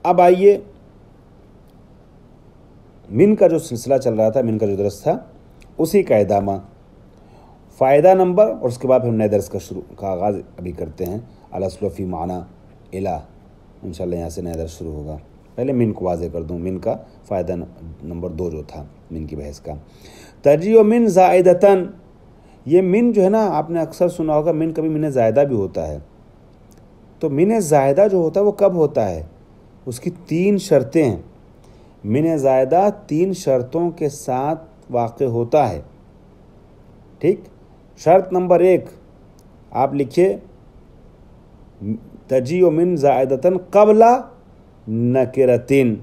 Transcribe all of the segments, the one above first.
اب آئیے من کا جو سلسلہ چل رہا تھا، من کا جو درس تھا اسی کا ادامہ، فائدہ نمبر، اور اس کے بعد ہم نئے درس کا آغاز ابھی کرتے ہیں۔ الاصل فی معنی الہ، انشاءاللہ یہاں سے نیا درس شروع ہوگا۔ پہلے من کو واضح کر دوں، من کا فائدہ نمبر 2 جو تھا من کی بحث کا، تجیء من زائدتن، یہ من جو ہے نا آپ نے اکثر سنا ہوگا، من کبھی من زائدہ بھی ہوتا ہے۔ تو من زائدہ جو ہوتا ہے وہ کب ہوتا ہے؟ اس کی 3 شرطیں ہیں۔ من زائدہ 3 شرطوں کے ساتھ واقع ہوتا ہے، ٹھیک۔ شرط نمبر 1 آپ لکھیے، تجیء من زائدتن قبل نکرتن،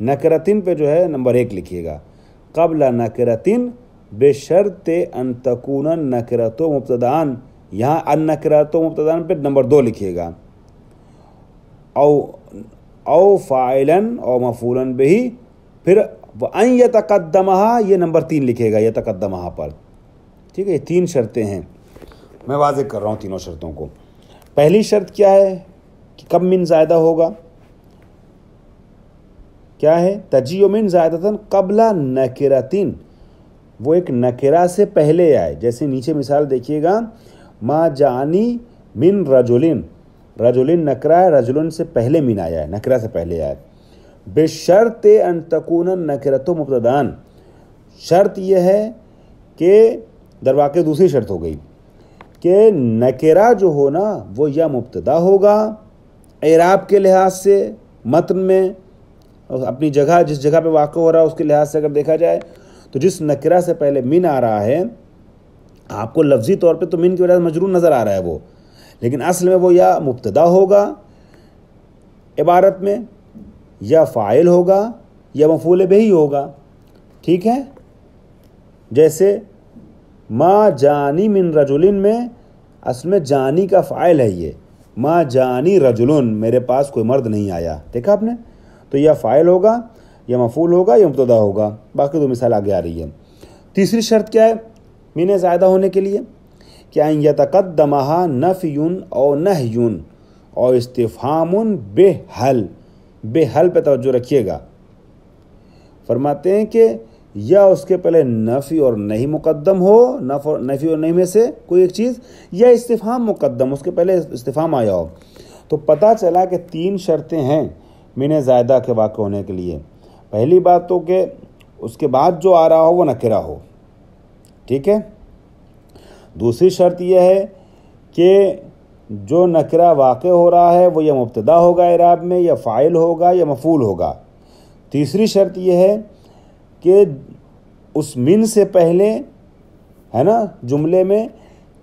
نکرتن پہ جو ہے نمبر 1 لکھیے گا، قبل نکرتن بشرط ان تکون النکرۃ مبتدأ، یہاں النکرۃ مبتدأ پہ نمبر 2 لکھیے گا، او فاعلا او مفعولا بہ، پھر ان یتقدمہا یہ نمبر 3 لکھے گا یتقدمہا پر، ٹھیک ہے۔ یہ 3 شرطیں ہیں، میں واضح کر رہا ہوں تینوں شرطوں کو۔ پہلی شرط کیا ہے کہ کب من زائدہ ہوگا؟ کیا ہے؟ تجیء من زائدتن قبل نکرتن، وہ ایک نکرہ سے پہلے آئے، جیسے نیچے مثال دیکھیے گا، ما جانی من رجلن، رجلن نکرہ ہے، رجلن سے پہلے من آیا ہے، نکرہ سے پہلے آیا ہے، بشرط ان تکون النکرۃ مبتدأ، شرط یہ ہے کہ درواقع دوسری شرط ہو گئی کہ نکرہ جو ہو نا وہ یا مبتدا ہوگا اعراب کے لحاظ سے، متن میں اپنی جگہ جس جگہ پہ واقع ہو رہا ہے اس کے لحاظ سے اگر دیکھا جائے تو جس نکرہ سے پہلے من آ رہا ہے، آپ کو لفظی طور پہ تو من کی وجہ سے مجرور نظر آ رہا ہے وہ، لیکن اصل میں وہ یا مبتدا ہوگا عبارت میں، یا فاعل ہوگا، یا مفعول بہ ہوگا، ٹھیک ہے۔ جیسے ما جانی من رجلن میں اصل میں جانی کا فاعل ہے، یہ ما جانی رجلن، میرے پاس کوئی مرد نہیں آیا، دیکھا آپ نے، تو یا فاعل ہوگا یا مفعول ہوگا یا مبتدا ہوگا، باقی 2 مثال آگے آ رہی ہے۔ تیسری شرط کیا ہے من زائدہ ہونے کے لیے؟ کہ ان یتقدمہا نفی او نہی او استفہام بحل، بحل پہ توجہ رکھیے گا، فرماتے ہیں کہ یا اس کے پہلے نفی اور نہیں مقدم ہو، نفی اور نہیں میں سے کوئی ایک چیز، یا استفہام مقدم، اس کے پہلے استفہام آیا ہو، تو پتہ چلا کہ 3 شرطیں ہیں من زائدہ کے واقع ہونے کے لیے۔ پہلی بات تو کہ اس کے بعد جو آ رہا ہو وہ نکرہ ہو، ٹھیک ہے۔ دوسری شرط یہ ہے کہ جو نکرہ واقع ہو رہا ہے وہ یا مبتدا ہوگا اعراب میں، یا فاعل ہوگا یا مفعول ہوگا۔ تیسری شرط یہ ہے کہ اس من سے پہلے ہے نا جملے میں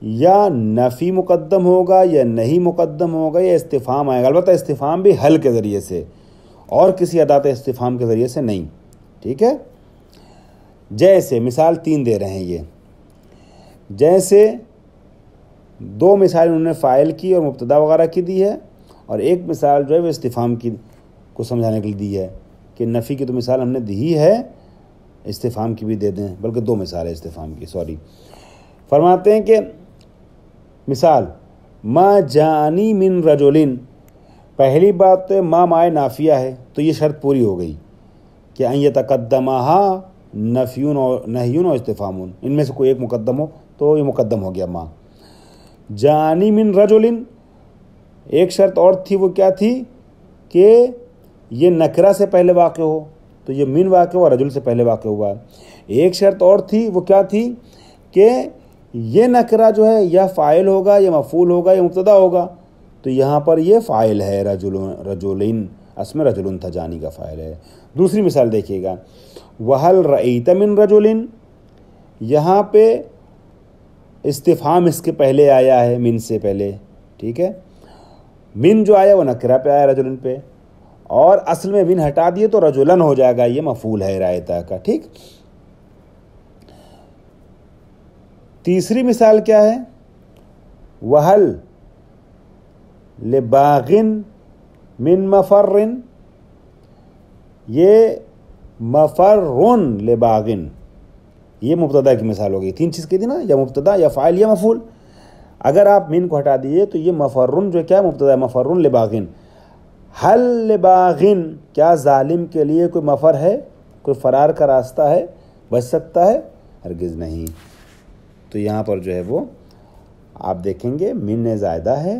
یا نفی مقدم ہوگا یا نہیں مقدم ہوگا یا استفہام آئے گا، البتہ استفہام بھی حل کے ذریعے سے اور کسی ادات استفہام کے ذریعے سے نہیں، ٹھیک ہے۔ جیسے مثال 3 دے رہے ہیں یہ، جیسے 2 مثال انہوں نے فاعل کی اور مبتدا وغیرہ کی دی ہے، اور ایک مثال جو ہے وہ استفہام کی کو سمجھانے کے لیے دی ہے، کہ نفی کی تو مثال ہم نے دی ہی ہے، استفہام کی بھی دے دیں، بلکہ 2 مثال ہے استفہام کی، فرماتے ہیں کہ مثال ما جانی من رجلن، پہلی بات تو ما مائے نافیہ ہے، تو یہ شرط پوری ہو گئی کہ ان یتقدمہا نفیون اور نہیون اور استفہامون، ان میں سے کوئی ایک مقدم ہو تو یہ مقدم ہو گیا ما۔ جانی من رجلن، ایک شرط اور تھی، وہ کیا تھی کہ یہ نکرہ سے پہلے واقع ہو، تو یہ من واقع ہوا، رجل سے پہلے واقع ہوا ہے۔ ایک شرط اور تھی، وہ کیا تھی کہ یہ نکرہ جو ہے یا فاعل ہوگا یا مفعول ہوگا یا مبتدا ہوگا، تو یہاں پر یہ فاعل ہے، رجلین، اصل میں رجلن تھا، جانی کا فاعل ہے۔ دوسری مثال دیکھیے گا، وَهَلْ رَأَيْتَ مِن رَجُلٍ، یہاں پہ استفہام اس کے پہلے آیا ہے، من سے پہلے، ٹھیک ہے۔ من جو آیا وہ نکرہ پہ آیا، رجلن پہ، اور اصل میں من ہٹا دیے تو رجلن ہو جائے گا، یہ مفعول ہے رایتا کا، ٹھیک۔ تیسری مثال کیا ہے؟ وَهَلْ لِبَاغٍ من مفرن، یہ مفرن لباغن، یہ مبتدا کی مثال ہوگی۔ 3 چیز کی تھی نا، یا مبتدا یا فاعل یا مفعول، اگر آپ من کو ہٹا دیے تو یہ مفرن جو کیا ہے مبتدا ہے، مفرن لباغن، حل لباغن، کیا ظالم کے لیے کوئی مفر ہے، کوئی فرار کا راستہ ہے، بچ سکتا ہے؟ ہرگز نہیں۔ تو یہاں پر جو ہے وہ آپ دیکھیں گے من زائدہ ہے،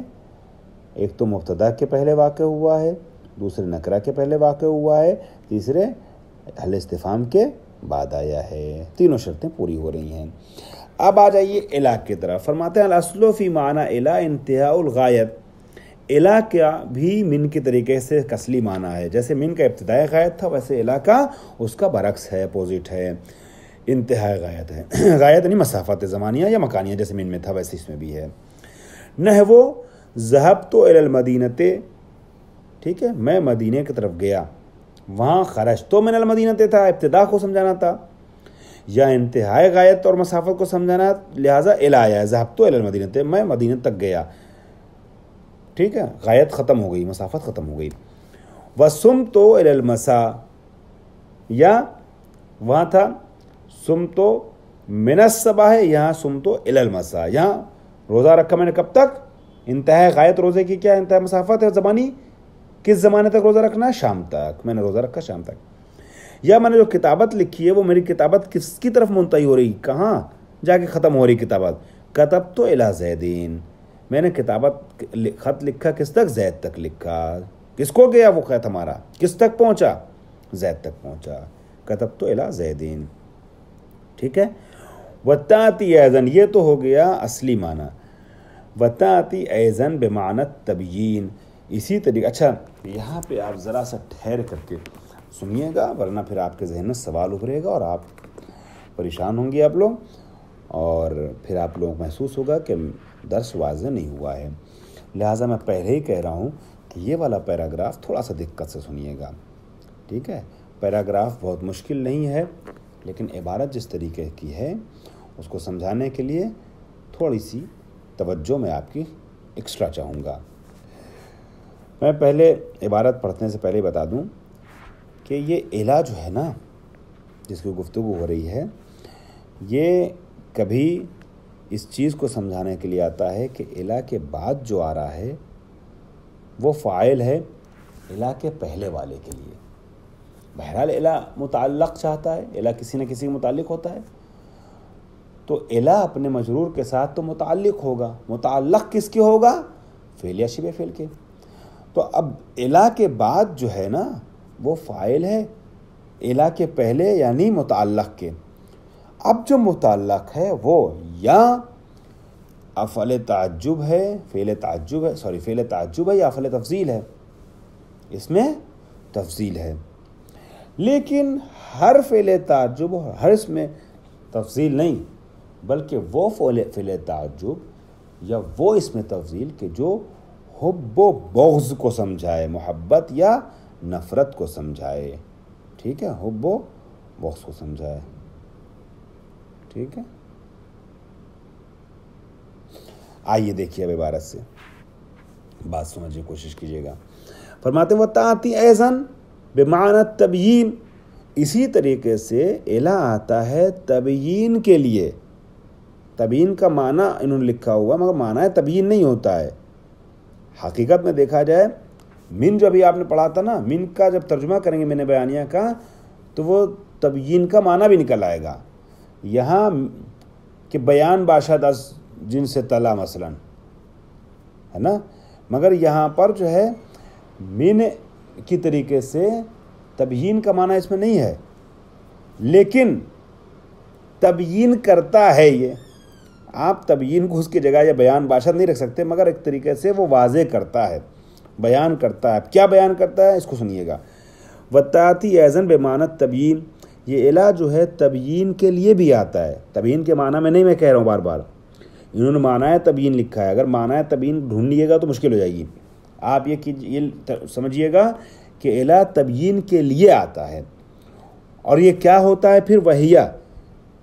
ایک تو مبتدا کے پہلے واقع ہوا ہے، دوسرے نکرہ کے پہلے واقع ہوا ہے، تیسرے حل استفہام کے بعد آیا ہے۔ تینوں شرطیں پوری ہو رہی ہیں۔ اب آ جائیے الا کی طرف۔ فرماتے ہیں الاصل فی معنی الا انتہاء الغایت، الا کا بھی من کے طریقے سے کسلی معنی ہے، جیسے من کا ابتدائی غایت تھا ویسے الا کا اس کا برعکس ہے، اپوزٹ ہے، انتہائی غایت ہے۔ غایت یعنی مسافت زمانیہ یا مکانیہ، جیسے من میں تھا ویسے اس میں بھی ہے۔ نحو ذهبت الى المدینہ، ٹھیک ہے، میں مدینے کی طرف گیا، وہاں خرجت من المدینہ تھا، ابتدا کو سمجھانا تھا یا انتہائی غایت اور مسافت کو سمجھانا، لہٰذا الی آیا، ذهبت الى المدینہ، میں مدینہ تک گیا، ٹھیک ہے، غایت ختم ہو گئی، مسافت ختم ہو گئی۔ وصمت الى المساء، یا وہاں تھا صمت من الصباح، یہاں صمت الى المساء، یہاں روزہ رکھا میں نے کب تک، انتہائی غایت روزے کی کیا انتہائی مسافت ہے زمانی، کس زمانے تک روزہ رکھنا ہے، شام تک، میں نے روزہ رکھا شام تک۔ یا میں نے جو کتابت لکھی ہے وہ میری کتابت کس کی طرف منتہی ہو رہی، کہاں جا کے ختم ہو رہی کتابت، کتبت الی زیدین، میں نے کتابت خط لکھا کس تک، زید تک لکھا، کس کو گیا وہ خط ہمارا، کس تک پہنچا، زید تک پہنچا، کتبت الی زیدین، ٹھیک ہے۔ وتاتی ایزن، یہ تو ہو گیا اصلی معنی، وتاتی ایزن بمعنی تبیین، اسی طریقے۔ اچھا یہاں پہ آپ ذرا سا ٹھہر کر کے سنیے گا، ورنہ پھر آپ کے ذہن میں سوال ابھرے گا اور آپ پریشان ہوں گے آپ لوگ، اور پھر آپ لوگ محسوس ہوگا کہ درس واضح نہیں ہوا ہے۔ لہٰذا میں پہلے ہی کہہ رہا ہوں کہ یہ والا پیراگراف تھوڑا سا دقت سے سنیے گا، ٹھیک ہے۔ پیراگراف بہت مشکل نہیں ہے، لیکن عبارت جس طریقے کی ہے اس کو سمجھانے کے لیے تھوڑی سی توجہ میں آپ کی ایکسٹرا چاہوں گا۔ میں پہلے عبارت پڑھنے سے پہلے بتا دوں کہ یہ الا جو ہے نا جس کی گفتگو ہو رہی ہے، یہ کبھی اس چیز کو سمجھانے کے لیے آتا ہے کہ الا کے بعد جو آ رہا ہے وہ فاعل ہے الا کے پہلے والے کے لیے۔ بہرحال الا متعلق چاہتا ہے، الا کسی نہ کسی کے متعلق ہوتا ہے، تو الا اپنے مجرور کے ساتھ تو متعلق ہوگا، متعلق کس کے ہوگا، فعل یا شبہ فعل کے۔ تو اب الا کے بعد جو ہے نا وہ فاعل ہے الا کے پہلے یعنی متعلق کے۔ اب جو متعلق ہے وہ یا افعل تعجب ہے، فعل تعجب ہے، فعل تعجب ہے یا افعل تفضیل ہے، اس میں تفضیل ہے، لیکن ہر فعل تعجب ہر اس میں تفضیل نہیں، بلکہ وہ فعل تعجب یا وہ اس میں تفضیل کہ جو حب و بغض کو سمجھائے، محبت یا نفرت کو سمجھائے، ٹھیک ہے، حب و بغض کو سمجھائے، ٹھیک ہے۔ آئیے دیکھیے اب عبارت سے بات سمجھنے کی کوشش کیجیے گا۔ فرماتے وہ تاتی ایزن بمعنی تبیین، اسی طریقے سے الا آتا ہے تبیین کے لیے۔ تبیین کا معنی انہوں نے لکھا ہوا مگر معنی تبیین نہیں ہوتا ہے۔ حقیقت میں دیکھا جائے من جو ابھی آپ نے پڑھا تھا نا، من کا جب ترجمہ کریں گے میں نے بیانیہ کا تو وہ تبیین کا معنی بھی نکل آئے گا۔ یہاں کہ بیان باشد از جن سے تلا مثلا ہے نا، مگر یہاں پر جو ہے من کی طریقے سے تبیین کا معنی اس میں نہیں ہے، لیکن تبیین کرتا ہے یہ۔ آپ تبیین کو اس کی جگہ یا بیان باشد نہیں رکھ سکتے، مگر ایک طریقے سے وہ واضح کرتا ہے، بیان کرتا ہے۔ کیا بیان کرتا ہے اس کو سنیے گا۔ وتاتی ایزن بمعنی تبیین، یہ الا جو ہے تبیین کے لیے بھی آتا ہے۔ تبیین کے معنی میں نہیں میں کہہ رہا ہوں بار بار، انہوں نے معنی تبیین لکھا ہے، اگر معنی تبیین ڈھونڈیے گا تو مشکل ہو جائے گی۔ آپ یہ سمجھیے گا کہ الا تبیین کے لیے آتا ہے، اور یہ کیا ہوتا ہے پھر، وہیا،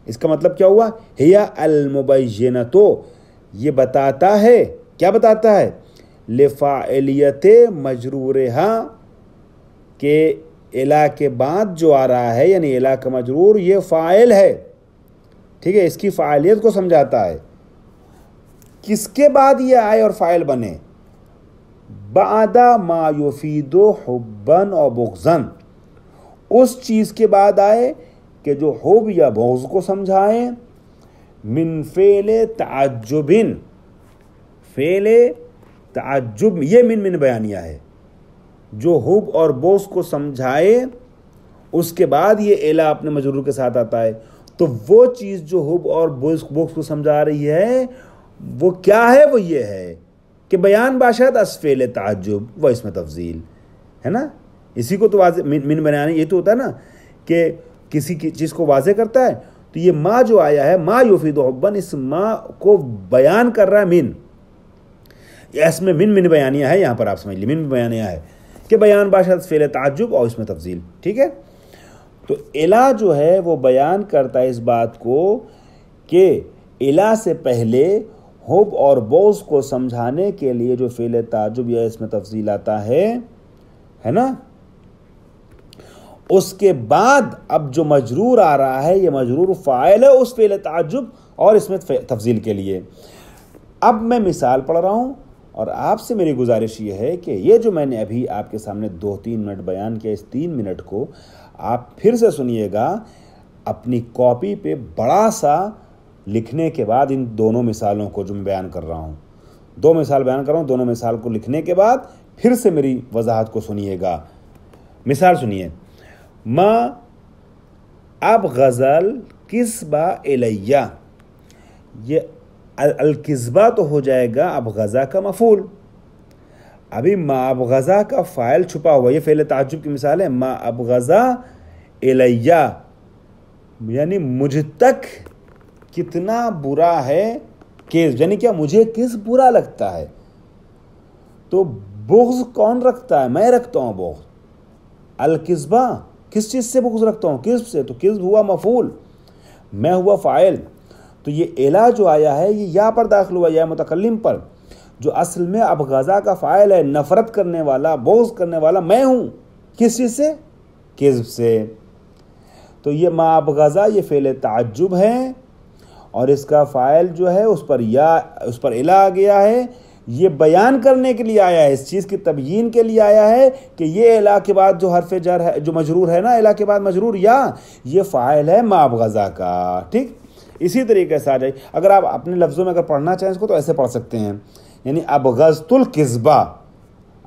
اس کا مطلب کیا ہوا، ہیا المبینۃ، یہ بتاتا ہے، کیا بتاتا ہے، لفاعلیت مجرورہا، کہ الا کے بعد جو آ رہا ہے یعنی الا کا مجرور یہ فاعل ہے، ٹھیک ہے، اس کی فاعلیت کو سمجھاتا ہے۔ کس کے بعد یہ آئے اور فاعل بنے، بعد ما یفید حبا و بغضا، اس چیز کے بعد آئے کہ جو حب یا بغض کو سمجھائے، من فعل تعجب، فعل تعجب، یہ من بیانیہ ہے، جو حب اور بغض کو سمجھائے اس کے بعد یہ الا اپنے مجرور کے ساتھ آتا ہے، تو وہ چیز جو حب اور بغض کو سمجھا رہی ہے وہ کیا ہے؟ وہ یہ ہے کہ بیان باشد از فعل تعجب و اسم تفضیل، ہے نا؟ اسی کو تو واضح من بیانی یہ تو ہوتا ہے نا کہ کسی کی چیز کو واضح کرتا ہے، تو یہ ما جو آیا ہے ما یفید حبا، اس ما کو بیان کر رہا ہے من، اس میں من بیانیہ ہے، یہاں پر آپ سمجھ لیے من بیانیہ ہے کہ بیان باشد فعل تعجب اور اسم تفضیل، ٹھیک ہے؟ تو الا جو ہے وہ بیان کرتا ہے اس بات کو کہ الا سے پہلے حب اور بغض کو سمجھانے کے لیے جو فعل تعجب یا اسم تفضیل آتا ہے نا، اس کے بعد اب جو مجرور آ رہا ہے یہ مجرور فاعل ہے اس فعل تعجب اور اسم تفضیل کے لیے۔ اب میں مثال پڑھ رہا ہوں اور آپ سے میری گزارش یہ ہے کہ یہ جو میں نے ابھی آپ کے سامنے 2-3 منٹ بیان کیا، اس 3 منٹ کو آپ پھر سے سنیے گا اپنی کاپی پہ بڑا سا لکھنے کے بعد، ان دونوں مثالوں کو جو میں بیان کر رہا ہوں، 2 مثال بیان کر رہا ہوں، دونوں مثال کو لکھنے کے بعد پھر سے میری وضاحت کو سنیے گا۔ مثال سنیے، ما ابغض الکذبہ الیہ، یہ الکذبہ تو ہو جائے گا ابغضا کا مفعول، ابھی ما ابغضا کا فاعل چھپا ہوا، یہ فعل تعجب کی مثال ہے، ما ابغضا الیہ یعنی مجھ تک کتنا برا ہے کذب، یعنی کیا مجھے کس برا لگتا ہے، تو بغض کون رکھتا ہے؟ میں رکھتا ہوں بغض، الکذبہ کس چیز سے بغض رکھتا ہوں؟ کذب سے، تو کذب ہوا مفعول، میں ہوا فاعل، تو یہ الا جو آیا ہے یہ یا پر داخل ہوا، یا متکلم پر، جو اصل میں ابغضا کا فاعل ہے، نفرت کرنے والا، بغض کرنے والا میں ہوں، کس چیز سے؟ کذب سے۔ تو یہ ما ابغضا یہ فعل تعجب ہے اور اس کا فاعل جو ہے اس پر الا آ گیا ہے، یہ بیان کرنے کے لیے آیا ہے، اس چیز کی تبیین کے لیے آیا ہے کہ یہ الا کے بعد جو حرف جر ہے، جو مجرور ہے نا، الا کے بعد مجرور یا، یہ فاعل ہے ما ابغضا کا، ٹھیک؟ اسی طریقے سے آ جائے، اگر آپ اپنے لفظوں میں اگر پڑھنا چاہیں اس کو تو ایسے پڑھ سکتے ہیں، یعنی ابغضت الکذبہ،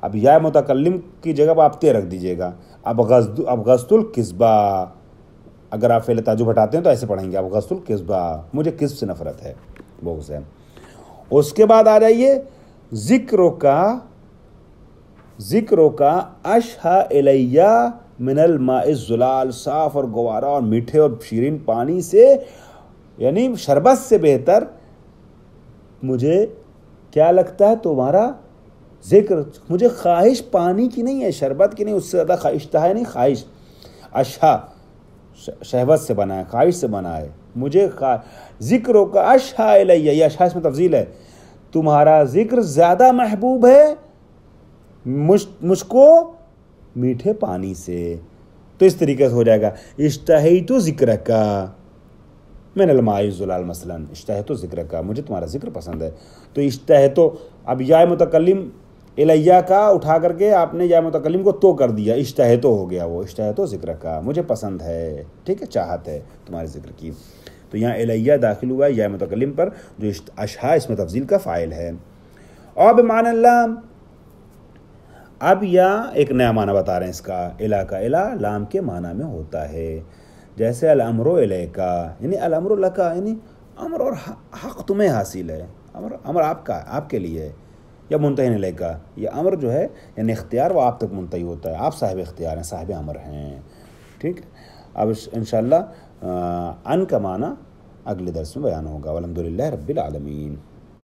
اب یا متکلم کی جگہ آپ تے رکھ دیجئے گا، ابغضت الکذبہ، اگر آپ فعل تعجب ہٹاتے ہیں تو ایسے پڑھیں گے ابغضت الکذبہ، مجھے کذب سے نفرت ہے، بغض ہے۔ اس کے بعد آ جائیے ذکروں کا اشہا الیہ من الماء الزلال، صاف اور گوارا اور میٹھے اور شیرین پانی سے، یعنی شربت سے بہتر مجھے کیا لگتا ہے تمہارا ذکر، مجھے خواہش پانی کی نہیں ہے، شربت کی نہیں، اس سے زیادہ اشتہا نہیں، خواہش، اشہا شہوت سے بنا ہے، خواہش سے بنا ہے، مجھے ذکروں کا اشہا الیہ، یہ اشہا اس میں تفضیل ہے، تمہارا ذکر زیادہ محبوب ہے مجھ کو میٹھے پانی سے، تو اس طریقے سے ہو جائے گا اشتہیت ذکرک من الماء الزلال، مثلا اشتہیت ذکرک، مجھے تمہارا ذکر پسند ہے، تو اشتہیت، اب یا متکلم الیہ کا اٹھا کر کے آپ نے یا متکلم کو تو کر دیا، اشتہیت ہو گیا، وہ اشتہیت ذکرک، مجھے پسند ہے، ٹھیک ہے، چاہت ہے تمہارے ذکر کی، تو یہاں الیہ داخل ہوا ہے یا متکلم پر، جو اشہا اس میں تفضیل کا فاعل ہے۔ اور بمعنی اللہ، اب یا ایک نیا معنی بتا رہے ہیں اس کا، الا کا الا لام کے معنی میں ہوتا ہے، جیسے الامر الیکا، یعنی الامر لکا، یعنی امر اور حق تمہیں حاصل ہے، امر آپ کا، آپ کے لیے ہے، یا منتہی الیکا، یہ امر جو ہے یعنی اختیار وہ آپ تک منتہی ہوتا ہے، آپ صاحب اختیار ہیں، صاحب امر ہیں، ٹھیک۔ اب انشاءاللہ ان کا معنی اگلے درس میں بیان ہوگا۔ والحمدللہ رب العالمین۔